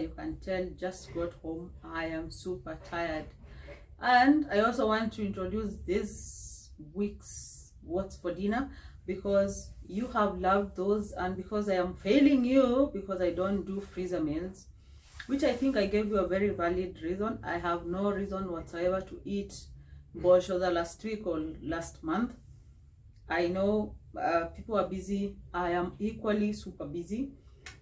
You can tell, just got home. I am super tired. And I also want to introduce this week's what's for dinner, because you have loved those, and because I am failing you because I don't do freezer meals, which I think I gave you a very valid reason. I have no reason whatsoever to eat boshoda last week or last month. I know people are busy. I am equally super busy,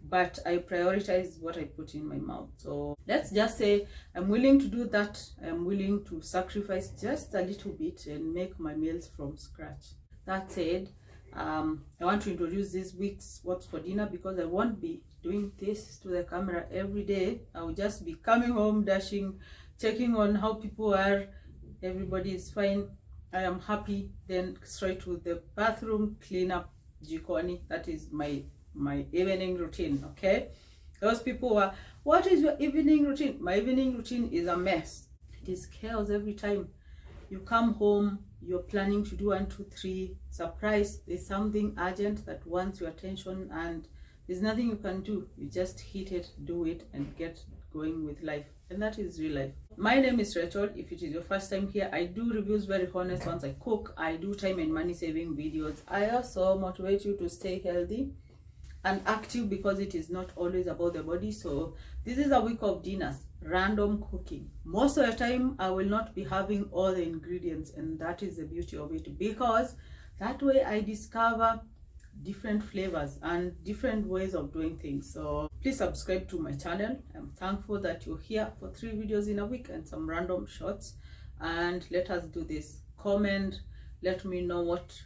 but I prioritize what I put in my mouth. So let's just say I'm willing to do that. I'm willing to sacrifice just a little bit and make my meals from scratch. That said, I want to introduce this week's what's for dinner, because I won't be doing this to the camera every day. I will just be coming home, dashing, checking on how people are. Everybody is fine. I am happy. Then straight to the bathroom, clean up jikoni. That is my evening routine. Okay, those people are, what is your evening routine? My evening routine is a mess. It is chaos every time. You come home, you're planning to do 1, 2, 3. Surprise, there's something urgent that wants your attention, and there's nothing you can do. You just hit it, do it, and get going with life. And that is real life. My name is Rachael. If it is your first time here, I do reviews very honest ones. I cook, I do time and money saving videos. I also motivate you to stay healthy and active, because it is not always about the body. So this is a week of dinners, random cooking. Most of the time I will not be having all the ingredients, and that is the beauty of it, because that way I discover different flavors and different ways of doing things. So please subscribe to my channel. I'm thankful that you're here for 3 videos in a week and some random shots, and let us do this. Comment, let me know what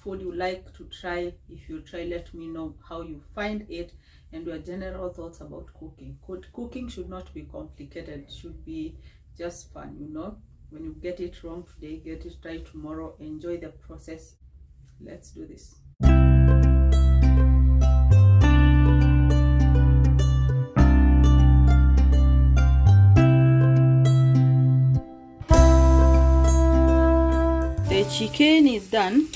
food you like to try. If you try, let me know how you find it and your general thoughts about cooking. Cooking should not be complicated. It should be just fun, you know. When you get it wrong today, get it right tomorrow. Enjoy the process. Let's do this. The chicken is done.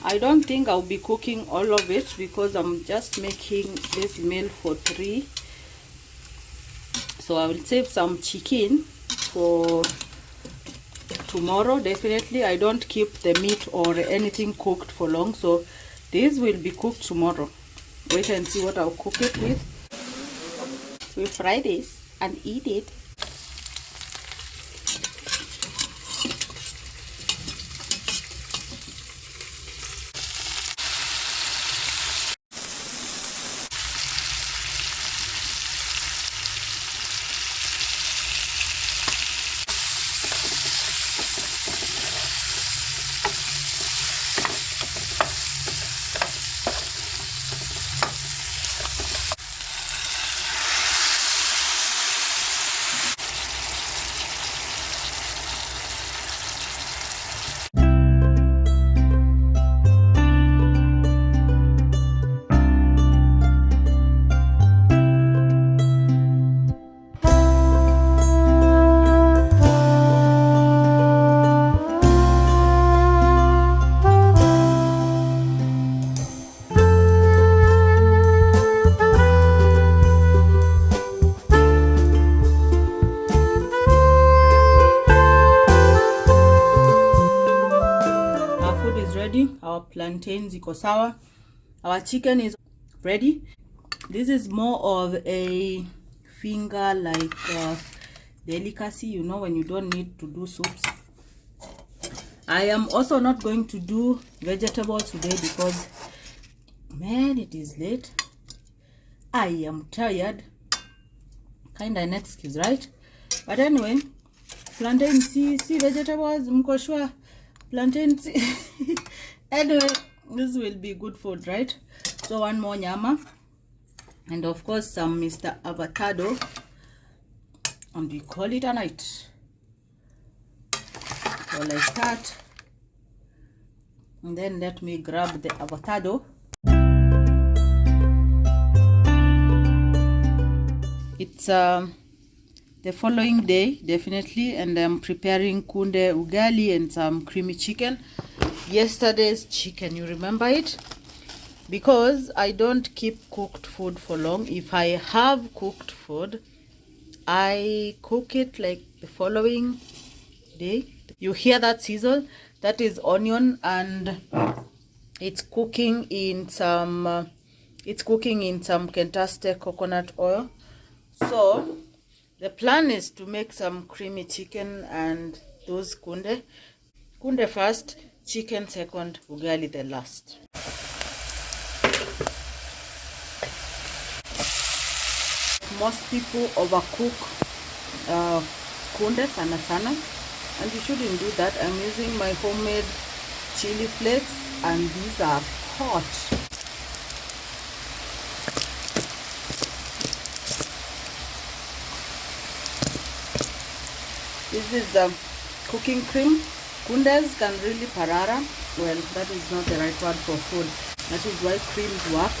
I don't think I'll be cooking all of it, because I'm just making this meal for 3. So I will save some chicken for tomorrow. Definitely I don't keep the meat or anything cooked for long, so this will be cooked tomorrow. Wait and see what I'll cook it with. We'll fry this and eat it. Our plantains iko sawa. Our chicken is ready. This is more of a finger like delicacy, you know, when you don't need to do soups. I am also not going to do vegetables today because, man, it is late. I am tired. Kinda an excuse, right? But anyway, plantain, see vegetables, mko sure? Plantain, anyway, this will be good food, right? So 1 more nyama, and of course some Mr. Avocado, and we call it a night. So like that, and then let me grab the avocado. It's the following day, definitely, and I'm preparing kunde ugali and some creamy chicken. Yesterday's chicken, you remember it? because I don't keep cooked food for long. If I have cooked food, I cook it like the following day. You hear that sizzle? That is onion, and it's cooking in some Kentaste coconut oil. So the plan is to make some creamy chicken and those kunde first, chicken second, ugali the last. Most people overcook kunde sana, and you shouldn't do that. I'm using my homemade chili flakes, and these are hot. This is cooking cream. Kundes can really parara. Well, that is not the right word for food. That is why creams work.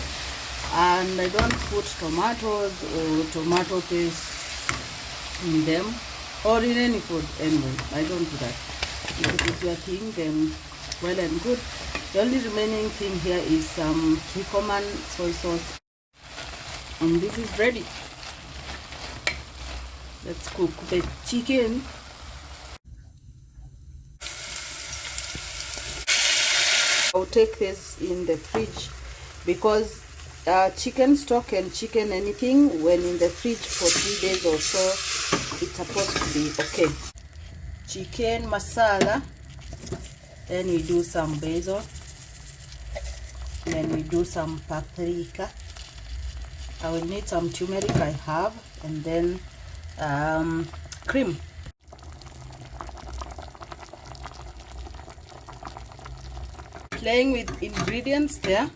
And I don't put tomatoes or tomato paste in them or in any food anyway. I don't do that. If it is your thing, then well and good. The only remaining thing here is some kikoman soy sauce, and this is ready. Let's cook the chicken. I'll take this in the fridge because chicken stock and chicken anything, when in the fridge for 3 days or so, it's supposed to be okay. Chicken masala, then we do some basil, then we do some paprika. I will need some turmeric, I have, and then cream. Playing with ingredients there.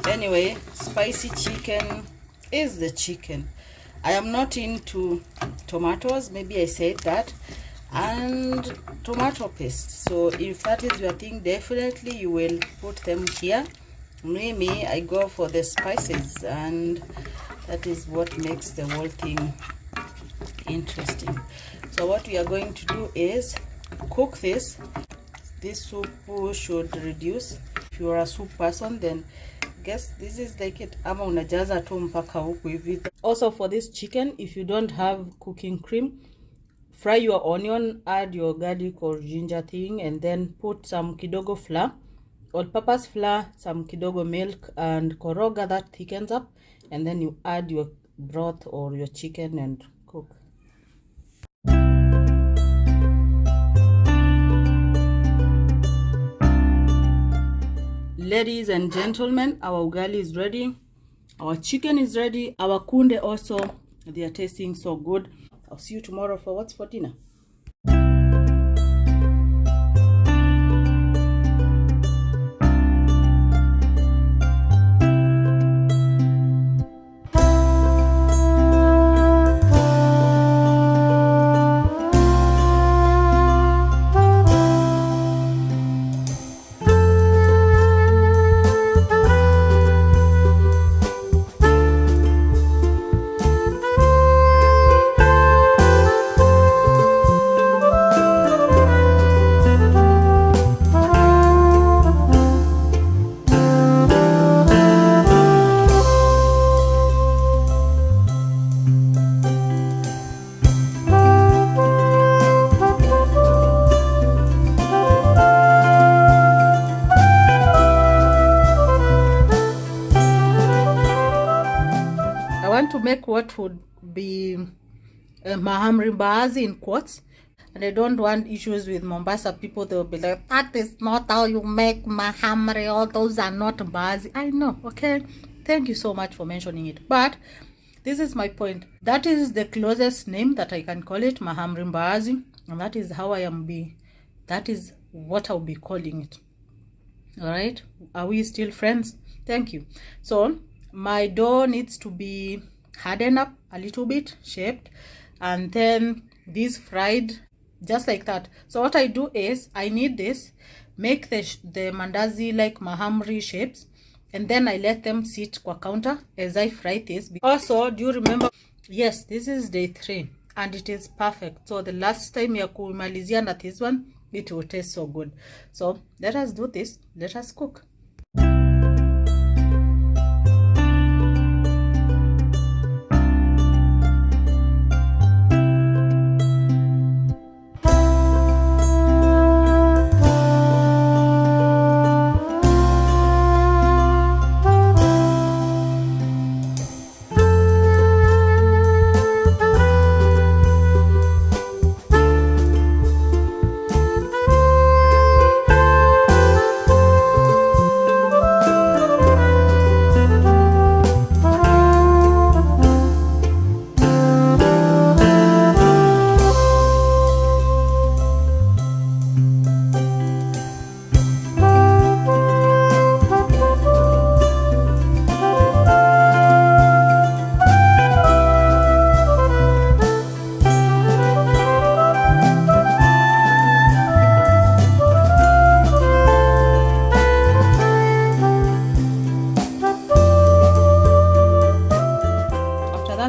Anyway, spicy chicken is the chicken. I am not into tomatoes, maybe I said that, and tomato paste. So if that is your thing, definitely you will put them here. Me, I go for the spices, and that is what makes the whole thing interesting. So what we are going to do is cook this. This soup should reduce. If you are a soup person, then guess this is like it. Ama unajaza tu mpaka huku hivi. Also for this chicken, if you don't have cooking cream, fry your onion, add your garlic or ginger thing, and then put some kidogo flour, all-purpose flour, some kidogo milk, and koroga. That thickens up, and then you add your broth or your chicken and cook. Ladies and gentlemen, our ugali is ready, our chicken is ready, our kunde also, they are tasting so good. I'll see you tomorrow for what's for dinner. To make what would be mahamri mbaazi in quotes, and I don't want issues with Mombasa people. They will be like, that is not how you make mahamri, all those are not mbaazi. I know, okay, thank you so much for mentioning it, but this is my point. That is the closest name that I can call it, mahamri mbaazi, and that is how that is what I'll be calling it. All right, are we still friends? Thank you. So my dough needs to be harden up a little bit, shaped, and then these fried just like that. So what I do is I need this, make the mandazi like mahamri shapes, and then I let them sit kwa counter as I fry this. Also, do you remember? Yes, this is day 3 and it is perfect. So the last time ya kumalizia na this one, it will taste so good. So let us do this, let us cook.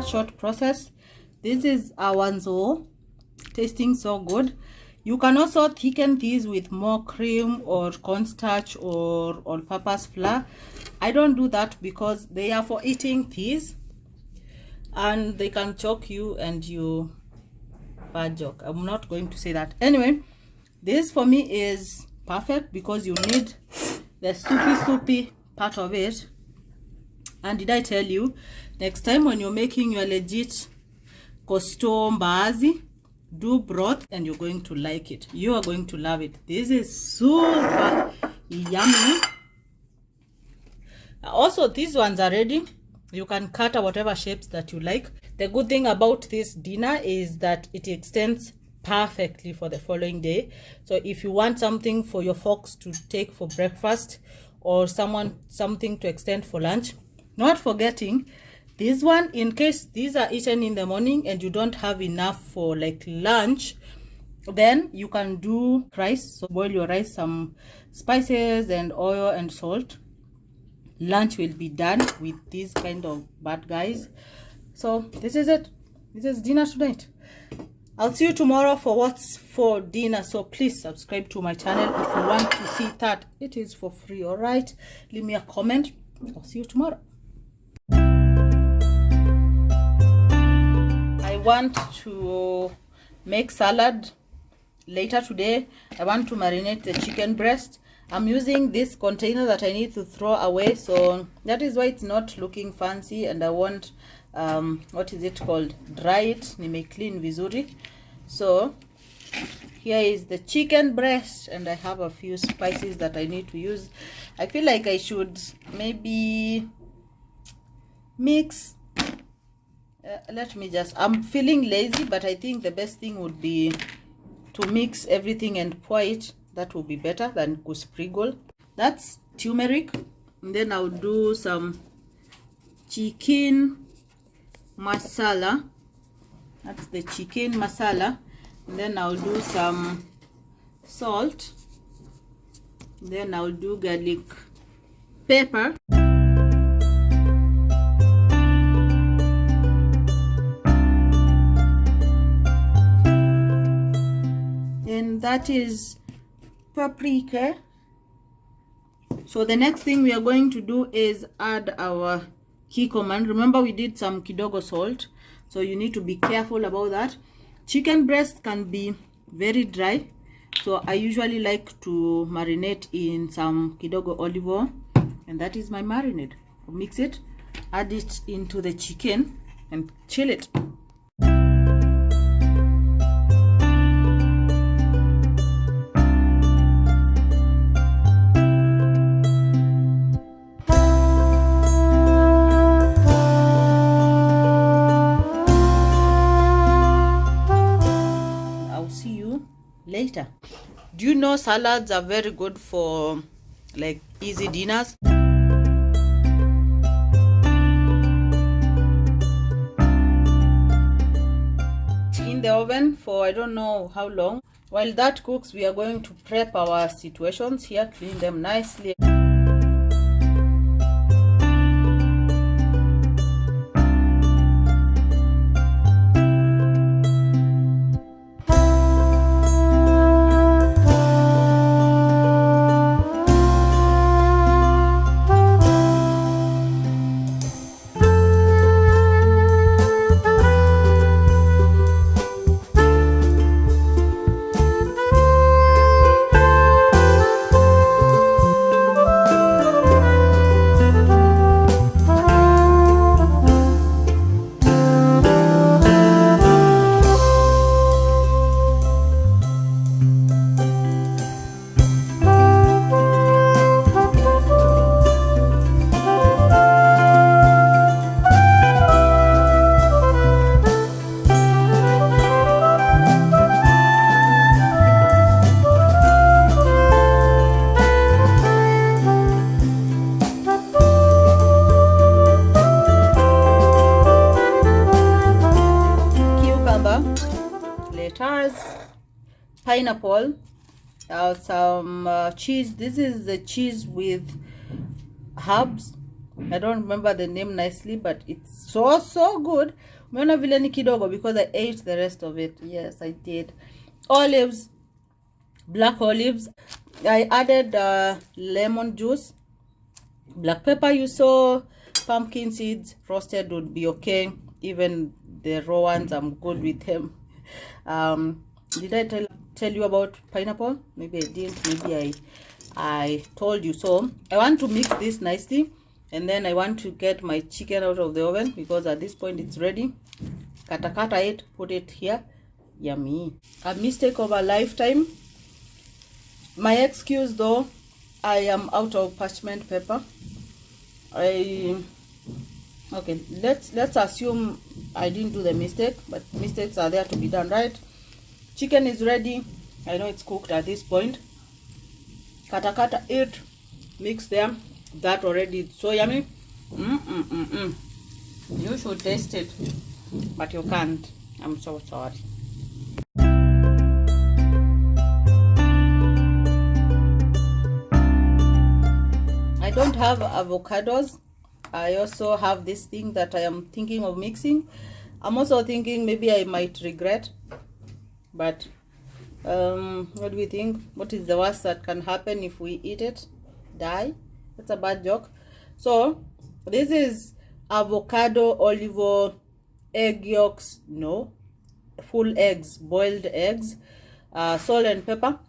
short process. This is awanzo, tasting so good. You can also thicken these with more cream or cornstarch or all-purpose flour. I don't do that because they are for eating these and they can choke you and you bad joke. I'm not going to say that. Anyway, this for me is perfect because you need the soupy part of it. And did I tell you, next time when you're making your legit costo mbaazi, do broth and you're going to like it. You are going to love it. This is super yummy. Also, these ones are ready. You can cut whatever shapes that you like. The good thing about this dinner is that it extends perfectly for the following day. So if you want something for your folks to take for breakfast or something to extend for lunch, not forgetting this one, in case these are eaten in the morning and you don't have enough for like lunch, then you can do rice. So boil your rice, some spices and oil and salt. Lunch will be done with these kind of bad guys. So this is it. This is dinner tonight. I'll see you tomorrow for what's for dinner. So please subscribe to my channel if you want to see that. It is for free. All right, leave me a comment. I'll see you tomorrow. I want to make salad later today. I want to marinate the chicken breast. I'm using this container that I need to throw away, so that is why it's not looking fancy, and I want what is it called, dry it, nime clean vizuri. So here is the chicken breast, and I have a few spices that I need to use. I feel like I should maybe mix. I'm feeling lazy, but I think the best thing would be to mix everything and pour it. That will be better than kusprinkle. That's turmeric, and then I'll do some chicken masala. That's the chicken masala, and then I'll do some salt, then I'll do garlic pepper. And that is paprika. So the next thing we are going to do is add our key command. Remember, we did some kidogo salt, so you need to be careful about that. Chicken breast can be very dry, so I usually like to marinate in some kidogo olive oil, and that is my marinade. I'll mix it, add it into the chicken and chill it. Later. Do you know salads are very good for like easy dinners? In the oven for I don't know how long. While that cooks, we are going to prep our situations here, clean them nicely. Pineapple, some cheese. This is the cheese with herbs. I don't remember the name nicely, but it's so good. Umeona vile ni kidogo because I ate the rest of it. Yes, I did. Olives, black olives. I added lemon juice, black pepper. You saw pumpkin seeds roasted would be okay. Even the raw ones, I'm good with them. Did I tell you about pineapple? Maybe I didn't. Maybe I told you. So I want to mix this nicely, and then I want to get my chicken out of the oven because at this point it's ready. Kata it, put it here. Yummy. A mistake of a lifetime. My excuse though, I am out of parchment paper. Okay, let's assume I didn't do the mistake, but mistakes are there to be done, right? Chicken is ready. I know it's cooked at this point. Kata it, mix them. That already is so yummy. You should taste it, but you can't. I'm so sorry. I don't have avocados. I also have this thing that I am thinking of mixing. I'm also thinking maybe I might regret, but what do we think? What is the worst that can happen if we eat it? Die? That's a bad joke. So this is avocado, olive oil, egg yolks, no, full eggs, boiled eggs, salt and pepper.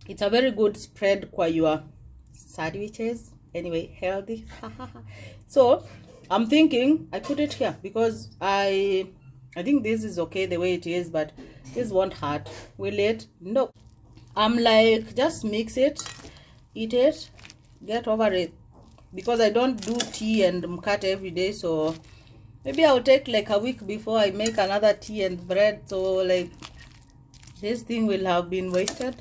It's a very good spread kwa your sandwiches. Anyway, healthy. So I'm thinking I put it here because I think this is okay the way it is, but this won't hurt, will it? No. I'm like, just mix it, eat it, get over it, because I don't do tea and mkate every day. So maybe I'll take like a week before I make another tea and bread. So like this thing will have been wasted.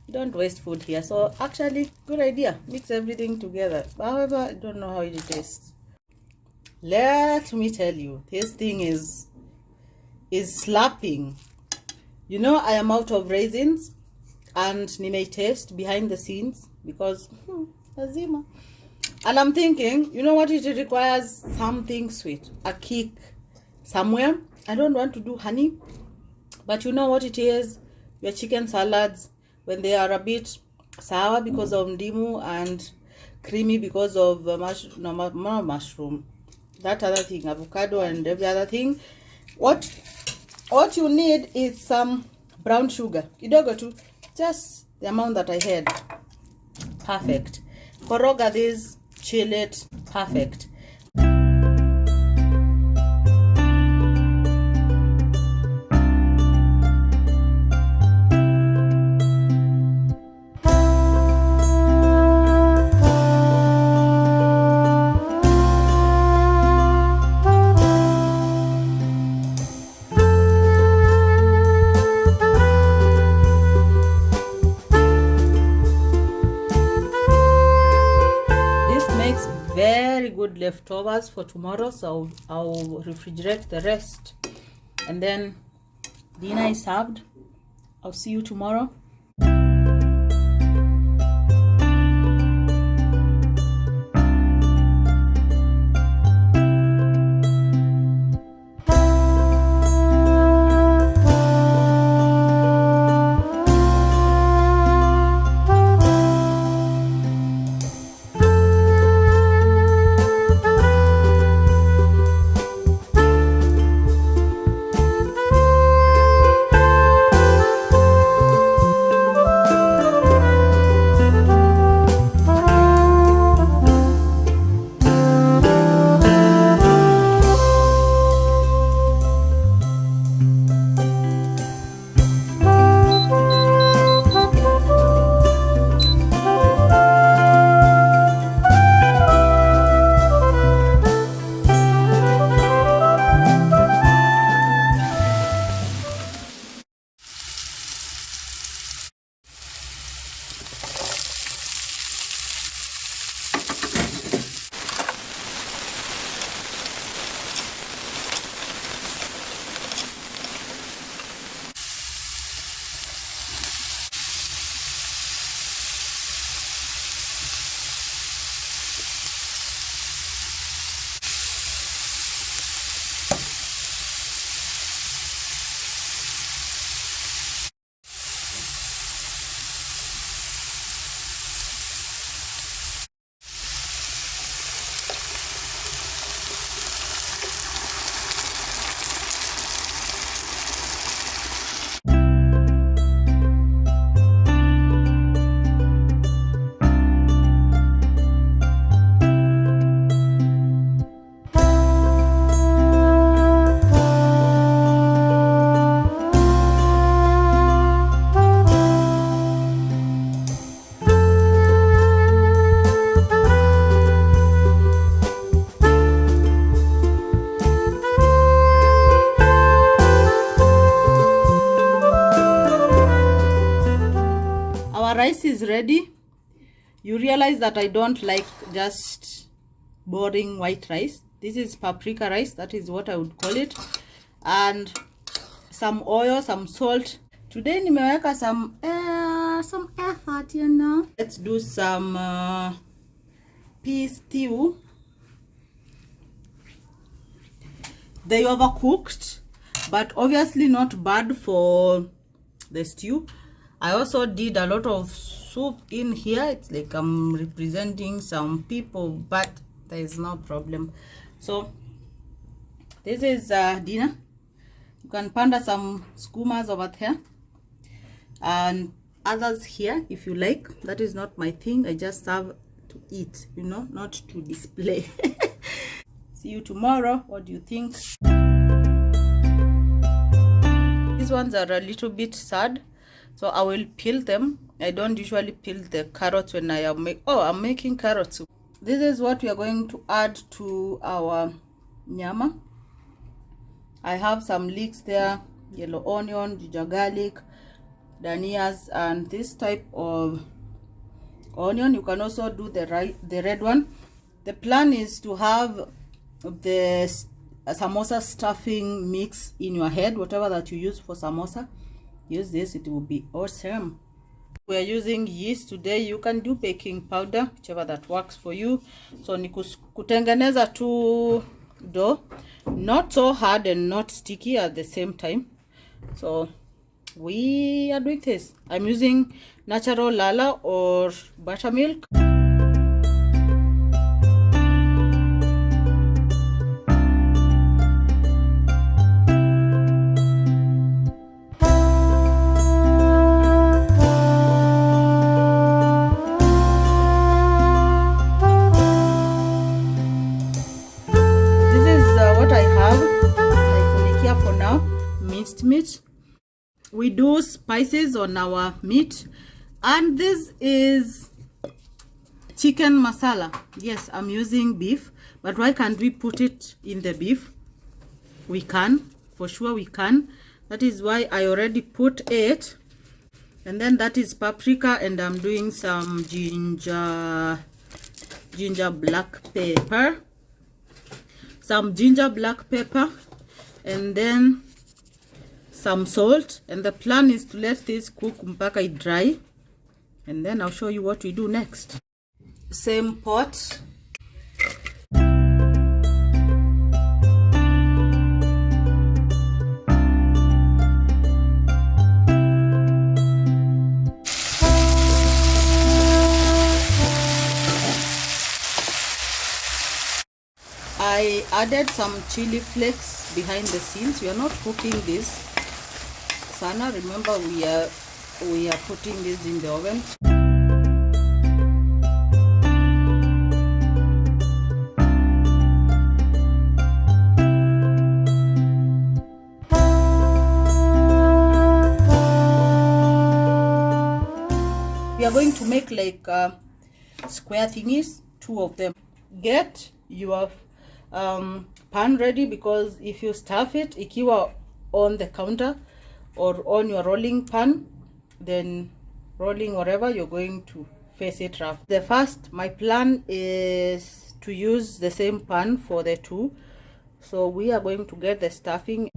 Don't waste food here. So actually, good idea, mix everything together. However, I don't know how it tastes. Let me tell you, this thing is slapping. You know, I am out of raisins, and nime taste behind the scenes because lazima. And I'm thinking, you know what, it requires something sweet, a kick somewhere. I don't want to do honey, but you know what it is, your chicken salads, when they are a bit sour because of ndimu and creamy because of mushroom, that other thing, avocado and every other thing, what you need is some brown sugar, kidogo tu, just the amount that I had. Perfect. Koroga this, chill it, perfect. Very good leftovers for tomorrow, so I'll refrigerate the rest, and then dinner is served. I'll see you tomorrow. rice is ready. You realize that I don't like just boring white rice. This is paprika rice, that is what I would call it. And some oil, some salt. Today nimeweka some effort, you know. Let's do some pea stew. They overcooked, but obviously not bad for the stew. I also did a lot of soup in here. It's like I'm representing some people, but there is no problem. So this is dinner. You can panda some skumas over there and others here if you like. That is not my thing. I just serve to eat, you know, not to display. See you tomorrow. What do you think? These ones are a little bit sad, so I will peel them. I don't usually peel the carrots when I am I'm making carrot soup. This is what we are going to add to our nyama. I have some leeks there, yellow onion, ginger garlic, danias, and this type of onion. You can also do the red one. The plan is to have the samosa stuffing mix in your head. Whatever that you use for samosa, use this. It will be awesome. We are using yeast today. You can do baking powder, whichever that works for you. So ni kutengeneza tu dough, not so hard and not sticky at the same time. So we are doing this. I'm using natural lala or buttermilk. Meat. We do spices on our meat, and this is chicken masala. Yes, I'm using beef, but why can't we put it in the beef? We can, for sure we can. That is why I already put it. And then that is paprika, and I'm doing some ginger black pepper, and then some salt. And the plan is to let this cook mpaka it dry, and then I'll show you what we do next. Same pot. I added some chili flakes behind the scenes. We are not cooking this sana. Remember, we are putting this in the oven. We are going to make like square thingies, 2 of them. Get your pan ready, because if you stuff it ikiwa on the counter or on your rolling pan, then rolling wherever, you're going to face it rough. My plan is to use the same pan for the 2, so we are going to get the stuffing.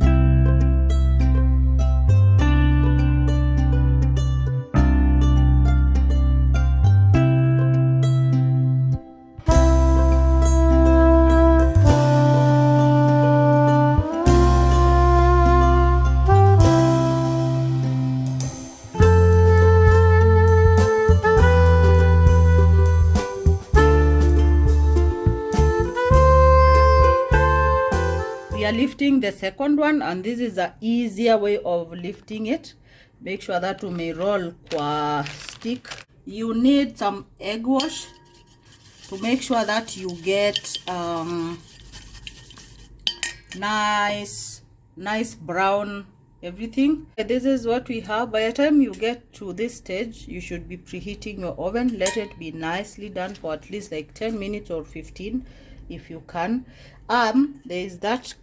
Lifting the second one, and this is an easier way of lifting it. Make sure that you may roll kwa stick. You need some egg wash to make sure that you get nice brown everything. This is what we have. By the time you get to this stage, you should be preheating your oven. Let it be nicely done for at least like 10 minutes or 15 if you can. There is that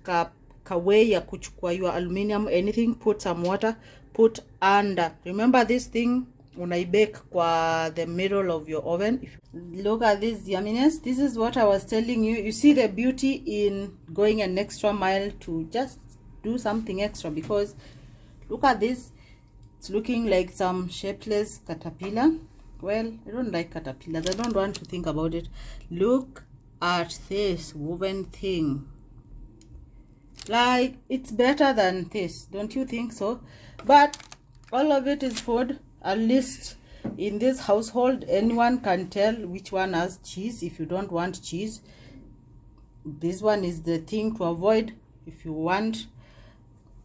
way ya kuchukua your aluminium, anything, put some water, put under. Remember, this thing unaibake kwa the middle of your oven. Look at this yumminess. This is what I was telling you. You see the beauty in going an extra mile to just do something extra, because look at this. It's looking like some shapeless caterpillar. Well, I don't like caterpillars. I don't want to think about it. Look at this woven thing. Like, it's better than this, don't you think so? But all of it is food. At least in this household, anyone can tell which one has cheese. If you don't want cheese, this one is the thing to avoid. If you want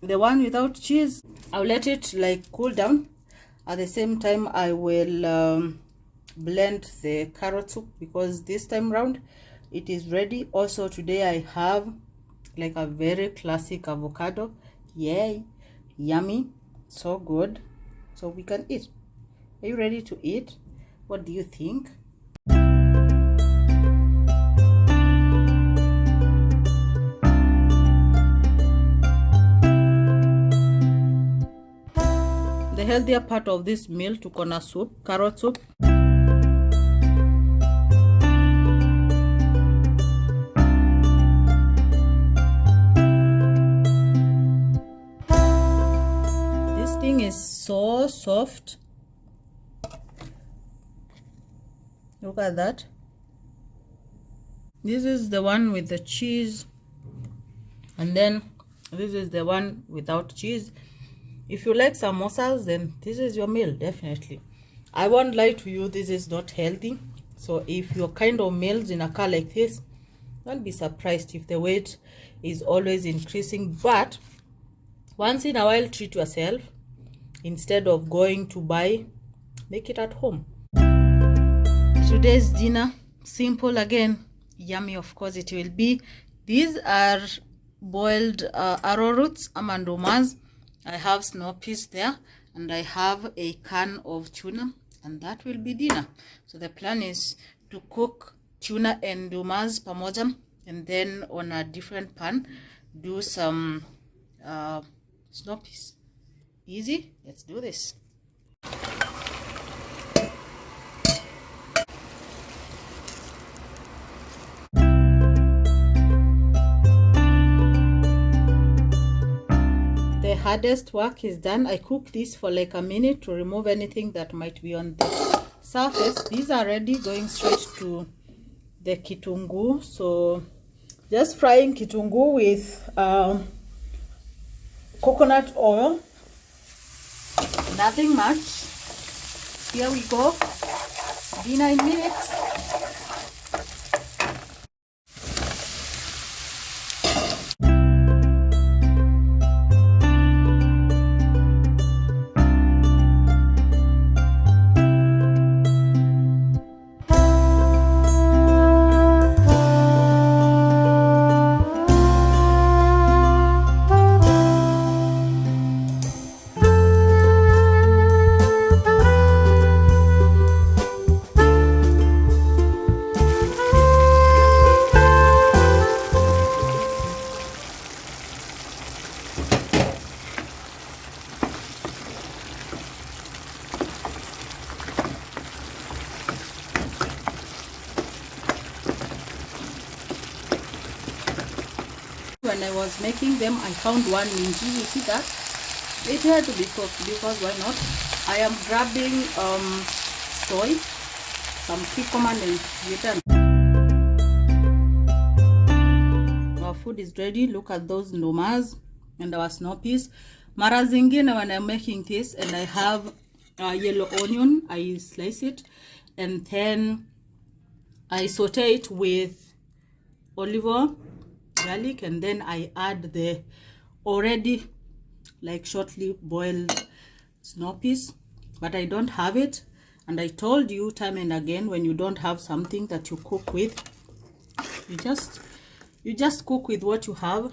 the one without cheese, I'll let it like cool down. At the same time, I will blend the carrot soup, because this time round it is ready. Also today I have like a very classic avocado. Yay, yummy, so good. So we can eat. Are you ready to eat? What do you think? The healthier part of this meal, tuko na soup, carrot soup. This thing is so soft. Look at that. This is the one with the cheese, and then this is the one without cheese. If you like samosas, then this is your meal, definitely. I won't lie to you, this is not healthy. So if your kind of meals in a car like this, don't be surprised if the weight is always increasing. But once in a while, treat yourself. Instead of going to buy, make it at home. Today's dinner, simple again, yummy of course it will be. These are boiled arrowroots, amandomas. I have snow peas there, and I have a can of tuna, and that will be dinner. So the plan is to cook tuna and ndumas pamoja, and then on a different pan do some snow peas. Easy, let's do this. The hardest work is done. I cook this for like a minute to remove anything that might be on the surface. These are ready, going straight to the kitunguu. So just frying kitunguu with coconut oil, nothing much. Here we go. Dinner in minutes. When I was making them, I found one minji. You see that? It had to be cooked, because why not? I am grabbing soy, some kikoman, and we're our food is ready. Look at those ndomas and our snow peas. Mara zingine when I'm making this, and I have yellow onion, I slice it, and then I saute it with olive oil, garlic, and then I add the already like shortly boiled snow peas, but I don't have it. And I told you time and again, when you don't have something that you cook with, you just cook with what you have.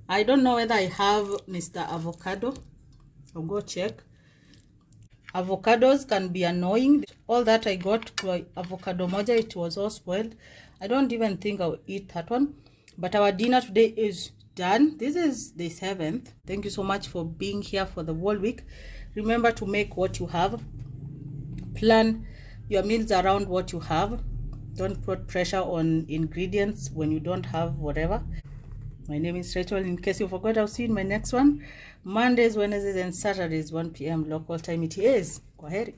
I don't know whether I have Mr. Avocado. I'll go check. Avocados can be annoying. All that I got to avocado moja, it was all spoiled. I don't even think I'll eat that one. But our dinner today is done. This is the 7th. Thank you so much for being here for the whole week. Remember to make what you have. Plan your meals around what you have. Don't put pressure on ingredients when you don't have whatever. My name is Rachael. In case you forgot, I'll see you in my next one. Mondays, Wednesdays, and Saturdays, 1 p.m. local time it is. Kwaheri.